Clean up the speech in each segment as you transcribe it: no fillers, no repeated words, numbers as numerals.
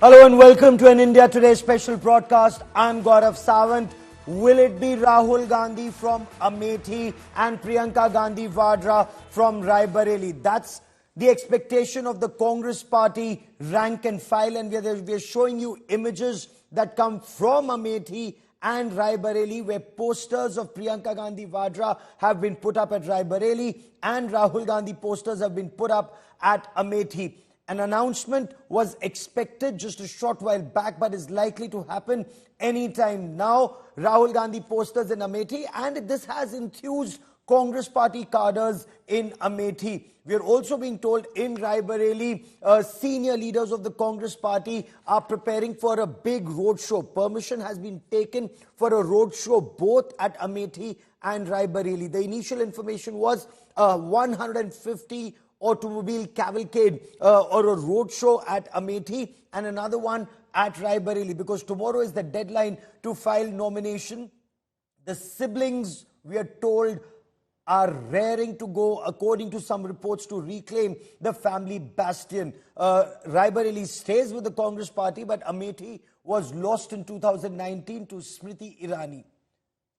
Hello and welcome to an India Today special broadcast. I'm Gaurav Sawant. Will it be Rahul Gandhi from Amethi and Priyanka Gandhi Vadra from Raebareli? That's the expectation of the Congress party rank and file, and we are showing you images that come from Amethi and Raebareli, where posters of Priyanka Gandhi Vadra have been put up at Raebareli and Rahul Gandhi posters have been put up at Amethi. An announcement was expected just a short while back, but is likely to happen anytime now. Rahul Gandhi posters in Amethi, and this has enthused Congress party cadres in Amethi. We are also being told in Raebareli, senior leaders of the Congress party are preparing for a big roadshow. Permission has been taken for a roadshow both at Amethi and Raebareli. The initial information was 150 automobile cavalcade or a roadshow at Amethi and another one at Raebareli, because tomorrow is the deadline to file nomination. The siblings, we are told, are raring to go, according to some reports, to reclaim the family bastion. Raebareli stays with the Congress party, but Amethi was lost in 2019 to Smriti Irani.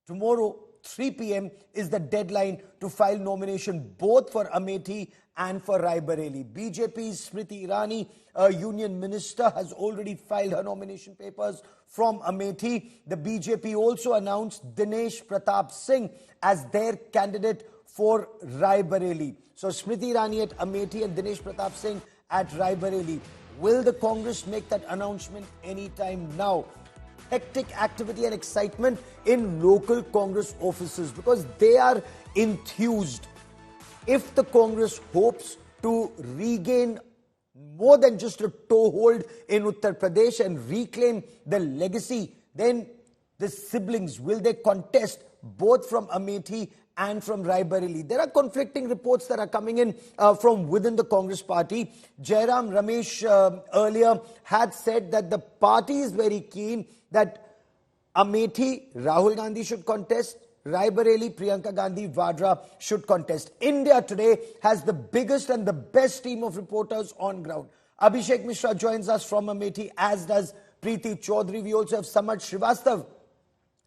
Tomorrow, 3 p.m. is the deadline to file nomination both for Amethi and for Raebareli. BJP's Smriti Irani, a union minister, has already filed her nomination papers from Amethi. The BJP also announced Dinesh Pratap Singh as their candidate for Raebareli. So Smriti Irani at Amethi and Dinesh Pratap Singh at Raebareli. Will the Congress make that announcement anytime now? Hectic activity and excitement in local Congress offices because they are enthused. If the Congress hopes to regain more than just a toehold in Uttar Pradesh and reclaim the legacy, then the siblings, will they contest both from Amethi and from Raebareli? There are conflicting reports that are coming in from within the Congress party. Jairam Ramesh earlier had said that the party is very keen that Amethi, Rahul Gandhi should contest, Raebareli, Priyanka Gandhi Vadra should contest. India Today has the biggest and the best team of reporters on ground. Abhishek Mishra joins us from Amethi, as does Preeti Chaudhary. We also have Samad Srivastav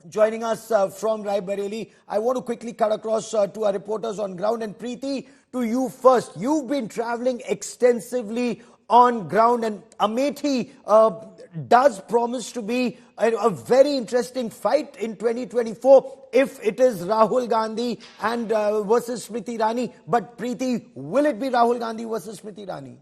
joining us from Raebareli. I want to quickly cut across to our reporters on ground. And Preeti, to you first. You've been traveling extensively on ground, and Amethi does promise to be a very interesting fight in 2024 if it is Rahul Gandhi and versus Smriti Irani. But Preeti, will it be Rahul Gandhi versus Smriti Irani?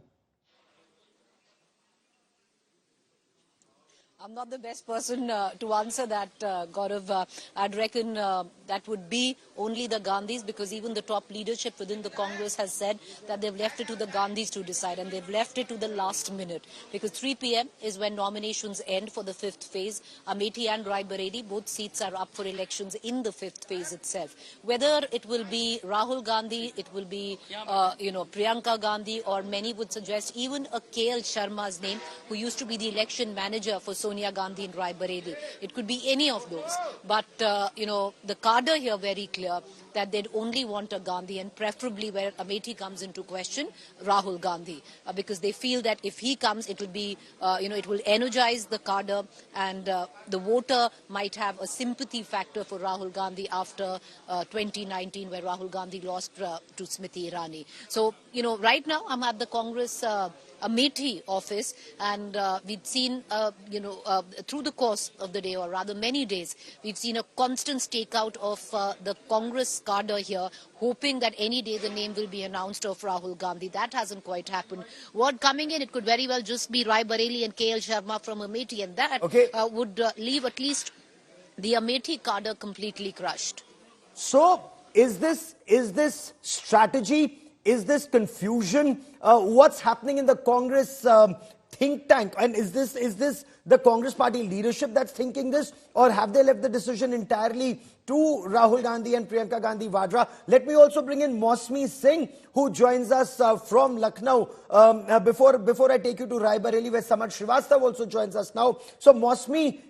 I'm not the best person to answer that, Gaurav. I'd reckon that would be only the Gandhis, because even the top leadership within the Congress has said that they've left it to the Gandhis to decide, and they've left it to the last minute, because 3 p.m. is when nominations end for the fifth phase. Amethi and Raebareli, both seats are up for elections in the fifth phase itself. Whether it will be Rahul Gandhi, it will be, Priyanka Gandhi, or many would suggest even a KL Sharma's name, who used to be the election manager for Sonia Gandhi in Raebareli. It could be any of those. But, the cadre here very clear that they'd only want a Gandhi, and preferably where Amethi comes into question, Rahul Gandhi. Because they feel that if he comes, it will be, it will energize the cadre, and the voter might have a sympathy factor for Rahul Gandhi after 2019, where Rahul Gandhi lost to Smriti Irani. So, right now I'm at the Congress Amethi office, and we've seen, through the course of the day, or rather many days, we've seen a constant stakeout of the Congress cadre here, hoping that any day the name will be announced of Rahul Gandhi. That hasn't quite happened. Word coming in, it could very well just be Raebareli and KL Sharma from Amethi, and that would leave at least the Amethi cadre completely crushed. So, is this strategy? Is this confusion? What's happening in the Congress think tank? And is this the Congress party leadership that's thinking this? Or have they left the decision entirely to Rahul Gandhi and Priyanka Gandhi Vadra? Let me also bring in Mausami Singh, who joins us from Lucknow. Before I take you to Raebareli, where Samad Srivastav also joins us now. So Mausami,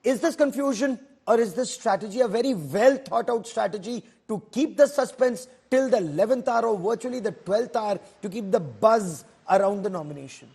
is this confusion, or is this strategy a very well thought out strategy to keep the suspense till the 11th hour or virtually the 12th hour, to keep the buzz around the nomination?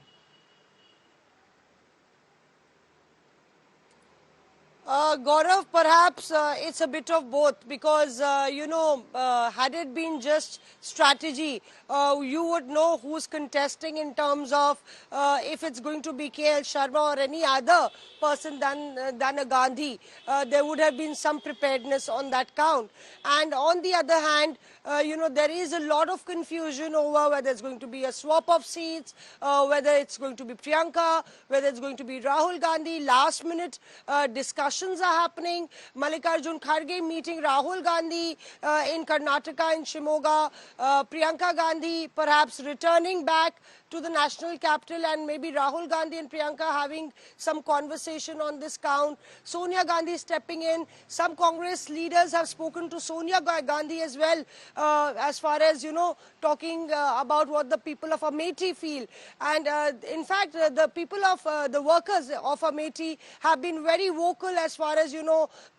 Gaurav, perhaps it's a bit of both because, had it been just strategy, you would know who's contesting in terms of if it's going to be KL Sharma or any other person than a Gandhi. There would have been some preparedness on that count. And on the other hand, there is a lot of confusion over whether it's going to be a swap of seats, whether it's going to be Priyanka, whether it's going to be Rahul Gandhi. Last minute discussions are happening. Mallikarjun Kharge meeting Rahul Gandhi in Karnataka in Shimoga. Priyanka Gandhi perhaps returning back to the national capital, and maybe Rahul Gandhi and Priyanka having some conversation on this count. Sonia Gandhi stepping in. Some Congress leaders have spoken to Sonia Gandhi as well, as far as, talking about what the people of Amethi feel. And in fact, the people of the workers of Amethi have been very vocal as far as,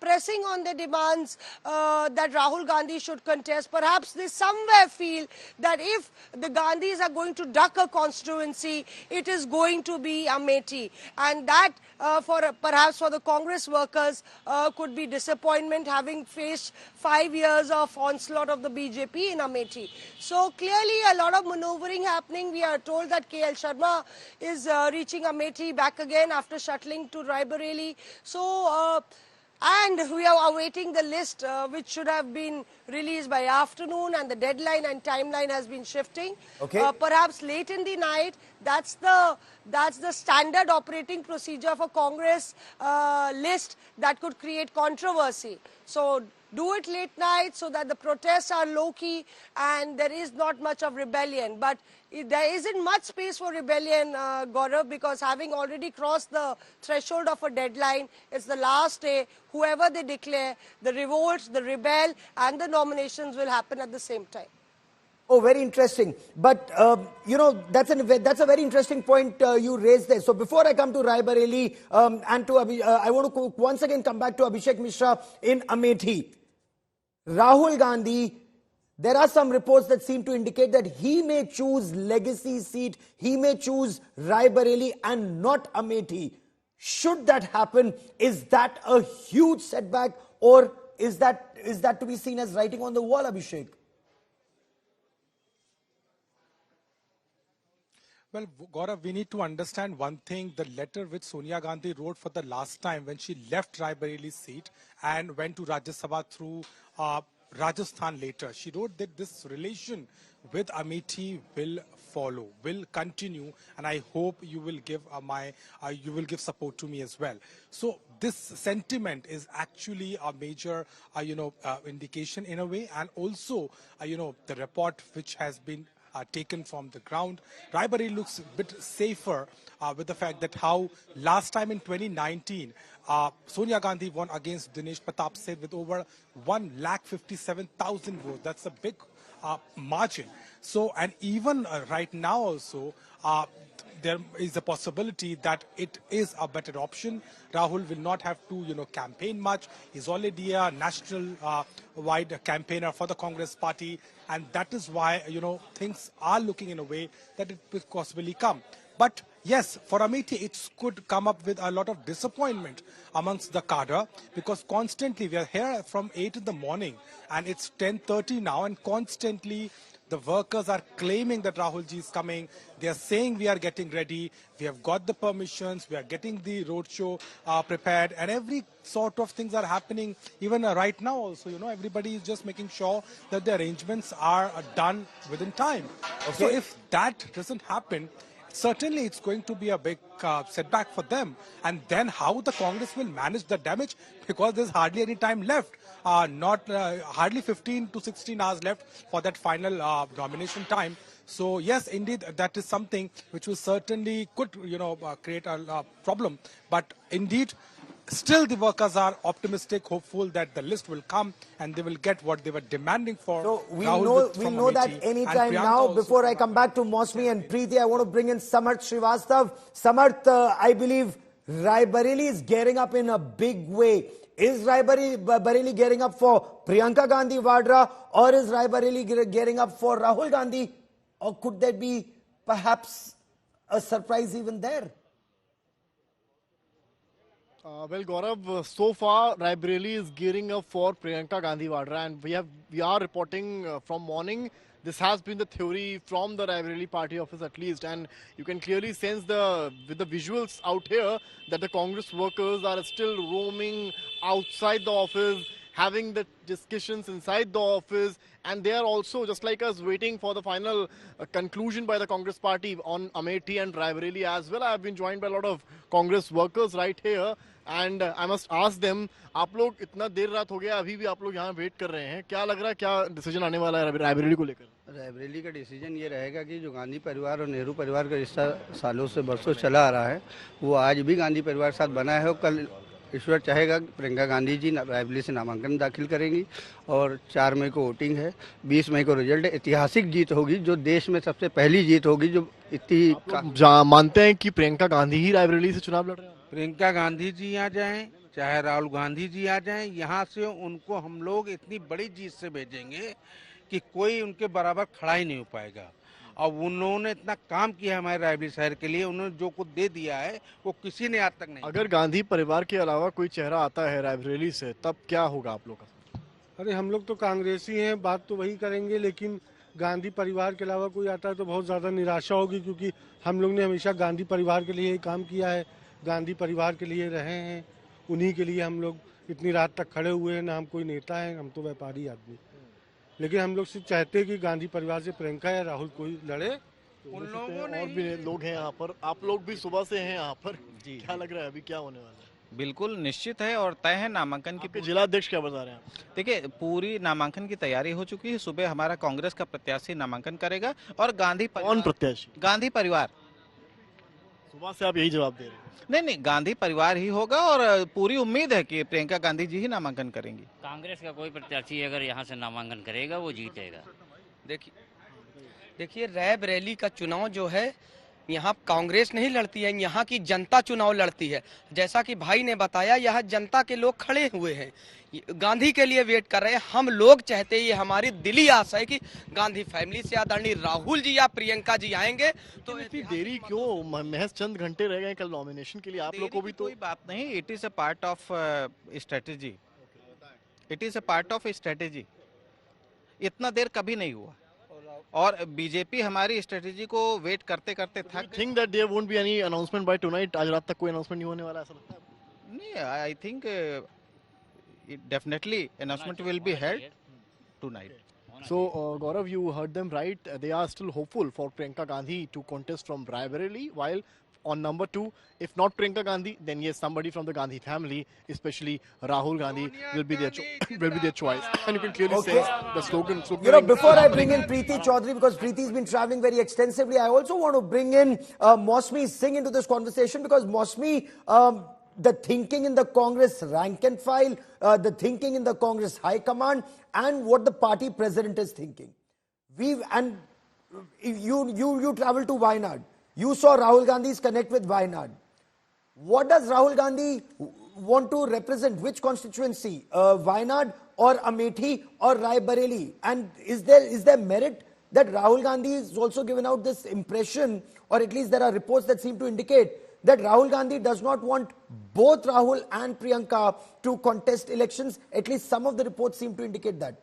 pressing on the demands that Rahul Gandhi should contest. Perhaps they somewhere feel that if the Gandhis are going to duck a constituency, it is going to be Amethi. And that, perhaps for the Congress workers, could be disappointment, having faced 5 years of onslaught of the BJP in Amethi. So clearly a lot of maneuvering happening. We are told that KL Sharma is reaching Amethi back again after shuttling to Raebareli. So, and we are awaiting the list, which should have been released by afternoon, and the deadline and timeline has been shifting. Okay. Perhaps late in the night. That's the standard operating procedure for Congress list that could create controversy. So do it late night so that the protests are low-key and there is not much of rebellion. But there isn't much space for rebellion, Gaurav, because having already crossed the threshold of a deadline, it's the last day. Whoever they declare, the revolts, the rebel, and the nominations will happen at the same time. Oh, very interesting. But, that's a very interesting point you raised there. So before I come to Raebareli and to I want to once again come back to Abhishek Mishra in Amethi. Rahul Gandhi, there are some reports that seem to indicate that he may choose legacy seat, he may choose Raebareli and not Amethi. Should that happen, is that a huge setback, or is that to be seen as writing on the wall, Abhishek? Well, Gaurav, we need to understand one thing. The letter which Sonia Gandhi wrote for the last time when she left Raebareli's seat and went to Rajya Sabha through Rajasthan later, she wrote that this relation with Amethi will follow, will continue, and I hope you will give support to me as well. So this sentiment is actually a major, indication in a way, and also, the report which has been taken from the ground. Raebareli looks a bit safer with the fact that how last time in 2019, Sonia Gandhi won against Dinesh Pratap Seth with over 1,57,000 votes. That's a big margin. So, and even right now also, there is a possibility that it is a better option. Rahul will not have to, campaign much. He's already a national-wide campaigner for the Congress party. And that is why, things are looking in a way that it could possibly come. But yes, for Amethi, it could come up with a lot of disappointment amongst the cadre, because constantly we are here from 8 in the morning and it's 10:30 now, and constantly the workers are claiming that Rahul ji is coming. They are saying we are getting ready. We have got the permissions. We are getting the roadshow prepared, and every sort of things are happening. Even right now also, everybody is just making sure that the arrangements are done within time. Okay. So if that doesn't happen, certainly it's going to be a big setback for them. And then how the Congress will manage the damage, because there's hardly any time left. Hardly 15 to 16 hours left for that final nomination time. So yes, indeed, that is something which will certainly could, create a problem. But indeed, still the workers are optimistic, hopeful that the list will come and they will get what they were demanding for. So we'll know that anytime now. Before I come back to Mosmi and Preeti, I want to bring in Samarth Srivastav. Samarth, I believe Raebareli is gearing up in a big way. Is Raebareli gearing up for Priyanka Gandhi Vadra, or is Raebareli gearing up for Rahul Gandhi? Or could there be perhaps a surprise even there? Well, Gaurav, so far Raebareli is gearing up for Priyanka Gandhi Vadra, and we are reporting from morning. This has been the theory from the Raebareli party office at least, and you can clearly sense with the visuals out here that the Congress workers are still roaming outside the office, having the discussions inside the office, and they are also, just like us, waiting for the final conclusion by the Congress party on Amethi and Raebareli as well. I have been joined by a lot of Congress workers right here, and I must ask them, आप लोग इतना देर रात हो गया, अभी भी आप लोग यहाँ वेट कर रहे हैं, क्या लग रहा है, क्या डिसीजन आने वाला है रायबरेली को लेकर? रायबरेली का डिसीजन ये रहेगा कि जो गांधी परिवार और नेहरू परिवार का रिश्ता सालों से बरसों चला आ रहा है, वो आज भी गांधी परिवार के साथ बना है। और कल ईश्वर चाहेगा प्रियंका गांधी जी रायबरेली से नामांकन दाखिल करेंगी और 4 मई को वोटिंग है, 20 मई को रिजल्ट है। ऐतिहासिक जीत होगी, जो देश में सबसे पहली जीत होगी, जो इतनी मानते हैं कि प्रियंका गांधी ही रायबरेली से चुनाव लड़ रहे हैं? प्रियंका गांधी जी आ जाएं, चाहे राहुल गांधी जी आ जाएं, यहाँ से उनको हम लोग इतनी बड़ी जीत से भेजेंगे कि कोई उनके बराबर खड़ा ही नहीं हो पाएगा। और उन्होंने इतना काम किया हमारे रायबरेली शहर के लिए, उन्होंने जो कुछ दे दिया है वो किसी ने आज तक नहीं। अगर गांधी परिवार के अलावा कोई चेहरा आता है रायबरेली से, तब क्या होगा आप लोग का? अरे हम लोग तो कांग्रेसी हैं, बात तो वही करेंगे, लेकिन गांधी परिवार के अलावा कोई आता है तो बहुत ज़्यादा निराशा होगी, क्योंकि हम लोग ने हमेशा गांधी परिवार के लिए ही काम किया है, गांधी परिवार के लिए रहे हैं, उन्हीं के लिए हम लोग इतनी रात तक खड़े हुए हैं। ना हम कोई नेता हैं, हम तो व्यापारी आदमी, लेकिन हम लोग सिर्फ चाहते हैं कि गांधी परिवार से प्रियंका या राहुल कोई लड़े। उन लोगों ने और भी लोग हैं यहाँ पर, आप लोग भी सुबह से हैं यहाँ पर जी, क्या लग रहा है अभी क्या होने वाला है? बिल्कुल निश्चित है और तय है नामांकन की। जिला अध्यक्ष क्या बता रहे हैं? देखिए, पूरी नामांकन की तैयारी हो चुकी है। सुबह हमारा कांग्रेस का प्रत्याशी नामांकन करेगा और कौन प्रत्याशी? गांधी परिवार। सुबह से आप यही जवाब दे रहे हैं? नहीं, गांधी परिवार ही होगा और पूरी उम्मीद है कि प्रियंका गांधी जी ही नामांकन करेंगी। कांग्रेस का कोई प्रत्याशी अगर यहाँ से नामांकन करेगा वो जीतेगा। देखिए रायबरेली का चुनाव जो है, यहाँ कांग्रेस नहीं लड़ती है, यहाँ की जनता चुनाव लड़ती है। जैसा कि भाई ने बताया, यहाँ जनता के लोग खड़े हुए हैं, गांधी के लिए वेट कर रहे हैं। हम लोग चाहते हैं, ये हमारी दिली आशा है कि गांधी फैमिली से आदरणीय राहुल जी या प्रियंका जी आएंगे। तो इतनी देरी क्यों? महज चंद घंटे रह गए कल नॉमिनेशन के लिए, आप लोग को भी तो कोई बात नहीं। It is a part of strategy, it is a part of strategy. इतना देर कभी नहीं हुआ और बीजेपी हमारी स्ट्रेटेजी को वेट करते करते थक। Think that there won't be any announcement by tonight? आज रात तक कोई अनाउंसमेंट नहीं होने वाला, ऐसा लगता है? नहीं, I think definitely announcement will be held tonight. So Gaurav, you heard them right. They are still hopeful for Priyanka Gandhi to contest from Raebareli, while on number 2, if not Priyanka Gandhi, then yes, somebody from the Gandhi family, especially Rahul Gandhi, will be their choice. And you can clearly say the slogan. You know, before I bring in Preeti Chaudhary, because Preeti's been traveling very extensively, I also want to bring in Mosmi Singh into this conversation, because Mosmi, the thinking in the Congress rank and file, the thinking in the Congress high command, and what the party president is thinking. You traveled to Wayanad. You saw Rahul Gandhi's connect with Wayanad. What does Rahul Gandhi want to represent? Which constituency? Wayanad or Amethi or Raebareli? And is there merit that Rahul Gandhi is also given out this impression, or at least there are reports that seem to indicate that Rahul Gandhi does not want both Rahul and Priyanka to contest elections? At least some of the reports seem to indicate that.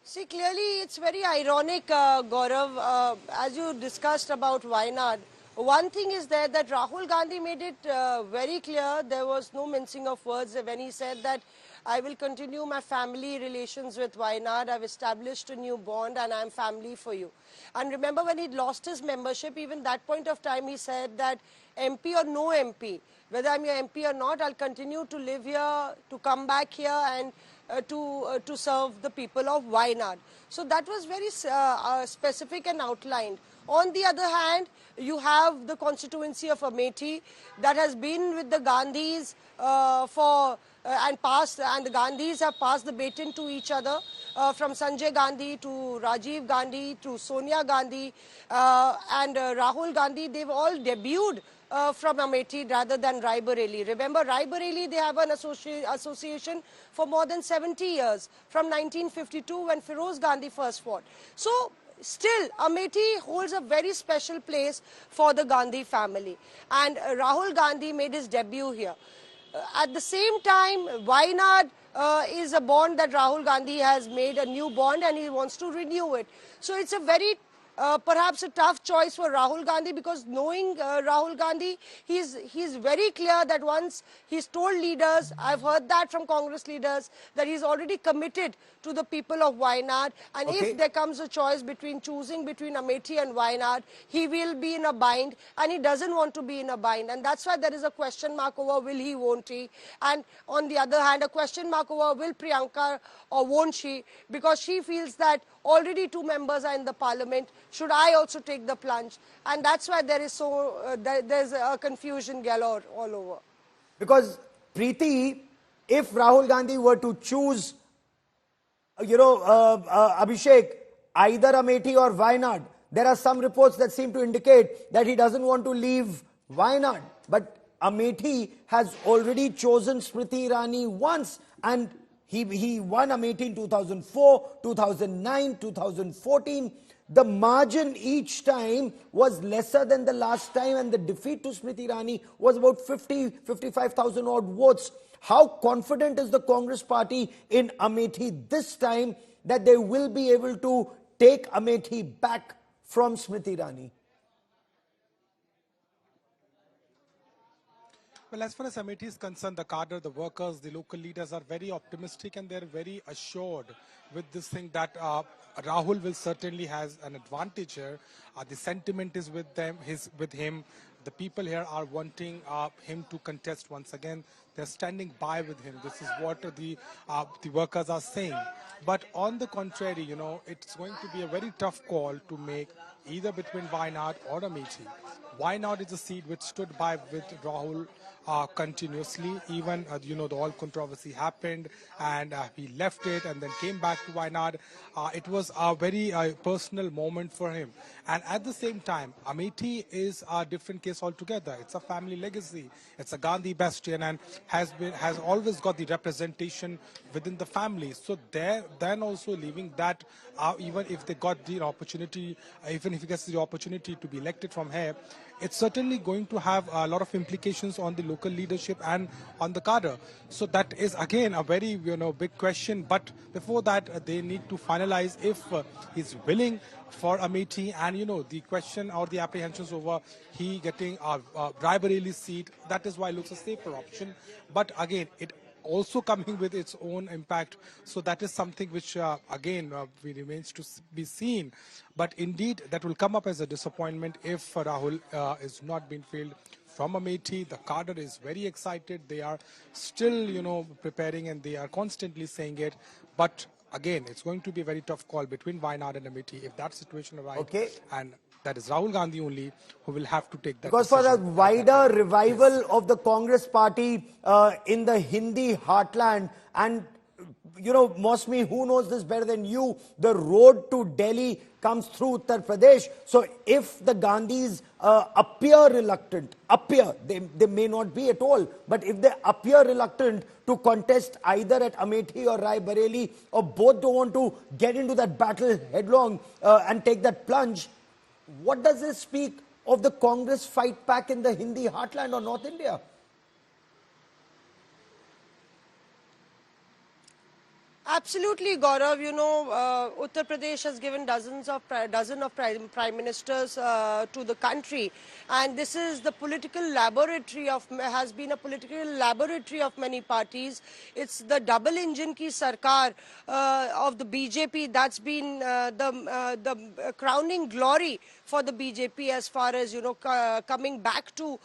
See, clearly it's very ironic, Gaurav, as you discussed about Wayanad. One thing is there that Rahul Gandhi made it very clear, there was no mincing of words when he said that I will continue my family relations with Wayanad. I've established a new bond and I'm family for you. And remember, when he lost his membership, even that point of time, he said that MP or no MP, whether I'm your MP or not, I'll continue to live here, to come back here and to serve the people of Wayanad. So that was very specific and outlined. On the other hand, you have the constituency of Amethi that has been with the Gandhis and the Gandhis have passed the baton to each other, from Sanjay Gandhi to Rajiv Gandhi to Sonia Gandhi and Rahul Gandhi. They've all debuted from Amethi rather than Raebareli. Remember, Raebareli, they have an association for more than 70 years, from 1952 when Feroz Gandhi first fought. So still, Amethi holds a very special place for the Gandhi family. And Rahul Gandhi made his debut here. At the same time, Wayanad is a bond that Rahul Gandhi has made, a new bond, and he wants to renew it. So it's a very perhaps a tough choice for Rahul Gandhi, because knowing Rahul Gandhi, he's very clear that once he's told leaders, I've heard that from Congress leaders, that he's already committed to the people of Wayanad, and if there comes a choice between choosing between Amethi and Wayanad, he will be in a bind, and he doesn't want to be in a bind, and that's why there is a question mark over will he, won't he, and on the other hand, a question mark over will Priyanka or won't she, because she feels that already 2 members are in the parliament. Should I also take the plunge? And that's why there is there's a confusion galore all over. Because Preeti, if Rahul Gandhi were to choose, Abhishek, either Amethi or Wayanad, there are some reports that seem to indicate that he doesn't want to leave Wayanad. But Amethi has already chosen Smriti Irani once, and he won Amethi in 2004, 2009, 2014. The margin each time was lesser than the last time, and the defeat to Smriti Irani was about 55,000 odd votes. How confident is the Congress party in Amethi this time that they will be able to take Amethi back from Smriti Irani? Well, as far as Amethi is concerned, the cadre, the workers, the local leaders are very optimistic, and they're very assured with this thing that Rahul will certainly has an advantage here. The sentiment is with them, with him. The people here are wanting him to contest once again. They're standing by with him. This is what the workers are saying. But on the contrary, it's going to be a very tough call to make, either between Wayanad or Amethi. Wayanad is a seat which stood by with Rahul continuously. Even, the whole controversy happened, and he left it and then came back to Wayanad. It was a very personal moment for him. And at the same time, Amethi is a different case altogether. It's a family legacy. It's a Gandhi bastion, and has always got the representation within the family. So then also leaving that, even if they got the opportunity, even if he gets the opportunity to be elected from here, it's certainly going to have a lot of implications on the local leadership and on the cadre. So that is again a very big question. But before that, they need to finalize if he's willing for Amethi, and the question or the apprehensions over he getting a Raebareli seat. That is why it looks a safer option. But again, it also coming with its own impact. So that is something which again remains to be seen. But indeed, that will come up as a disappointment if Rahul is not being filled from Amethi. The cadre is very excited. They are still, preparing, and they are constantly saying it. But again, it's going to be a very tough call between Wayanad and Amethi if that situation arises. And that is Rahul Gandhi only who will have to take that Because decision. for the wider revival of the Congress party in the Hindi heartland, and Mosmi, who knows this better than you, the road to Delhi comes through Uttar Pradesh. So if the Gandhis appear reluctant, they may not be at all, but if they appear reluctant to contest either at Amethi or Raebareli, or both don't want to get into that battle headlong and take that plunge, what does this speak of the Congress fight back in the Hindi heartland or North India? Absolutely, Gaurav. Uttar Pradesh has given dozen of prime ministers to the country, and this is the political laboratory has been a political laboratory of many parties. It's the double engine ki sarkar of the BJP that's been the crowning glory for the BJP as far as coming back to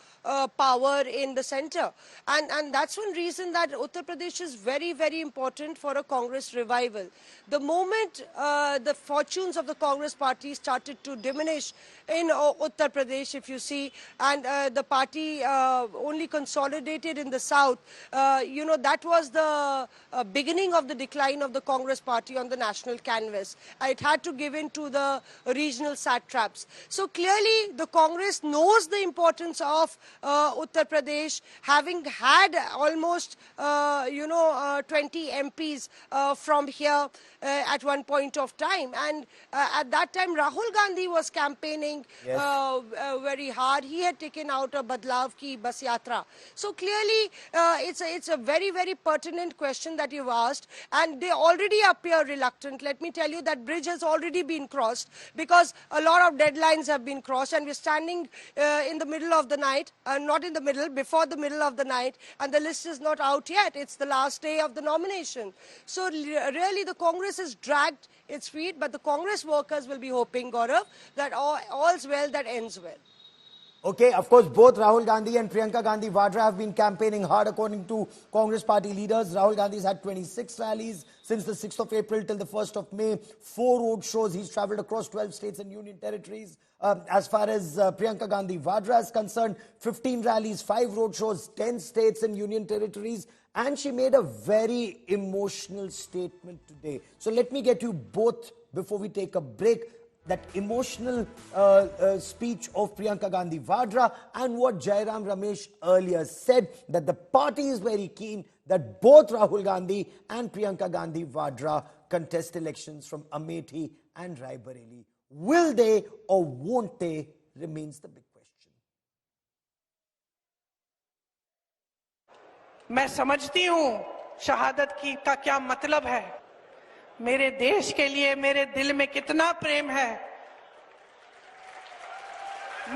power in the center, and that's one reason that Uttar Pradesh is very, very important for a Congress revival. The moment the fortunes of the Congress party started to diminish in Uttar Pradesh, if you see, and the party only consolidated in the south, that was the beginning of the decline of the Congress party on the national canvas. It had to give in to the regional satraps. So clearly the Congress knows the importance of Uttar Pradesh, having had almost 20 MPs from here at one point of time. And at that time, Rahul Gandhi was campaigning very hard. He had taken out a Badlav Ki Bas Yatra. So clearly, it's a very, very pertinent question that you've asked. And they already appear reluctant. Let me tell you that bridge has already been crossed because a lot of deadlines have been crossed. And we're standing in the middle of the night, not in the middle, before the middle of the night. And the list is not out yet. It's the last day of the nomination. So really, the Congress has dragged its feet, but the Congress workers will be hoping, Gaurav, that all's well that ends well. Okay, of course, both Rahul Gandhi and Priyanka Gandhi Vadra have been campaigning hard according to Congress party leaders. Rahul Gandhi's had 26 rallies since the 6th of April till the 1st of May. 4 road shows. He's travelled across 12 states and union territories. As far as Priyanka Gandhi Vadra is concerned, 15 rallies, 5 road shows, 10 states and union territories. And she made a very emotional statement today. So let me get you both, before we take a break, that emotional speech of Priyanka Gandhi Vadra and what Jairam Ramesh earlier said, that the party is very keen that both Rahul Gandhi and Priyanka Gandhi Vadra contest elections from Amethi and Raebareli. Will they or won't they remains the big question. मैं समझती हूँ शहादत की का क्या मतलब है, मेरे देश के लिए मेरे दिल में कितना प्रेम है,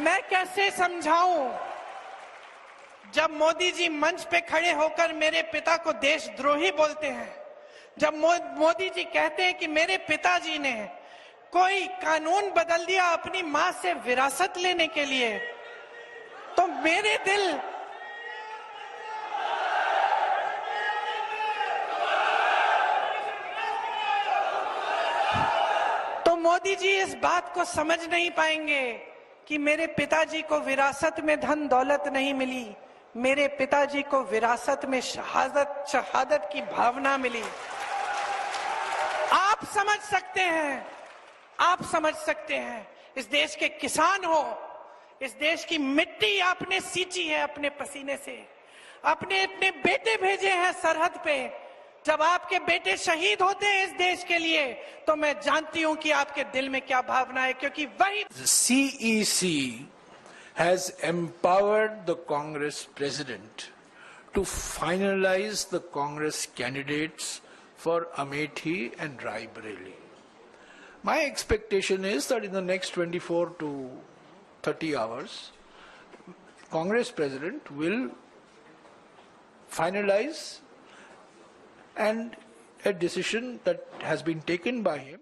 मैं कैसे समझाऊं। जब मोदी जी मंच पे खड़े होकर मेरे पिता को देशद्रोही बोलते हैं, जब मोदी जी कहते हैं कि मेरे पिताजी ने कोई कानून बदल दिया अपनी मां से विरासत लेने के लिए, तो मेरे दिल मोदी जी इस बात को समझ नहीं पाएंगे कि मेरे पिताजी को विरासत में धन दौलत नहीं मिली, मेरे पिताजी को विरासत में शहादत की भावना मिली। आप समझ सकते हैं, आप समझ सकते हैं, इस देश के किसान हो, इस देश की मिट्टी आपने सींची है अपने पसीने से, अपने अपने बेटे भेजे हैं सरहद पे। जब आपके बेटे शहीद होते हैं इस देश के लिए, तो मैं जानती हूं कि आपके दिल में क्या भावना है, क्योंकि वही CEC has empowered the Congress president to finalize the Congress candidates for Amethi and Raebareli. My expectation is that in the next 24 to 30 hours, Congress president will finalize and a decision that has been taken by him